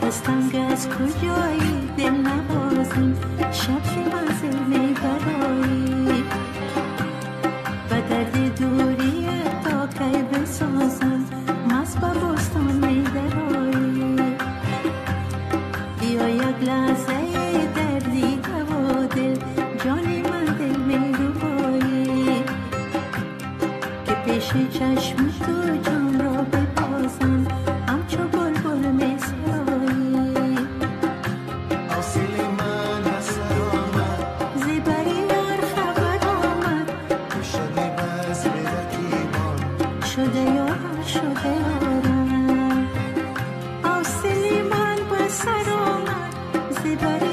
دستم از کجایی دل نبازیم شب که منزل میبرایی و درد دوری تا کی بسازم مست با بستان میدرایی بیا یک لحظه دردی و دل جانی من دل میروایی که پیش چشم تو جان را ببازم همچو بلبل میسرایی حاصل من از سر آمد زیبری یار خبر آمد شده بز به رکیبان شده یارم شده یارم حاصل من به سر آمد زیبری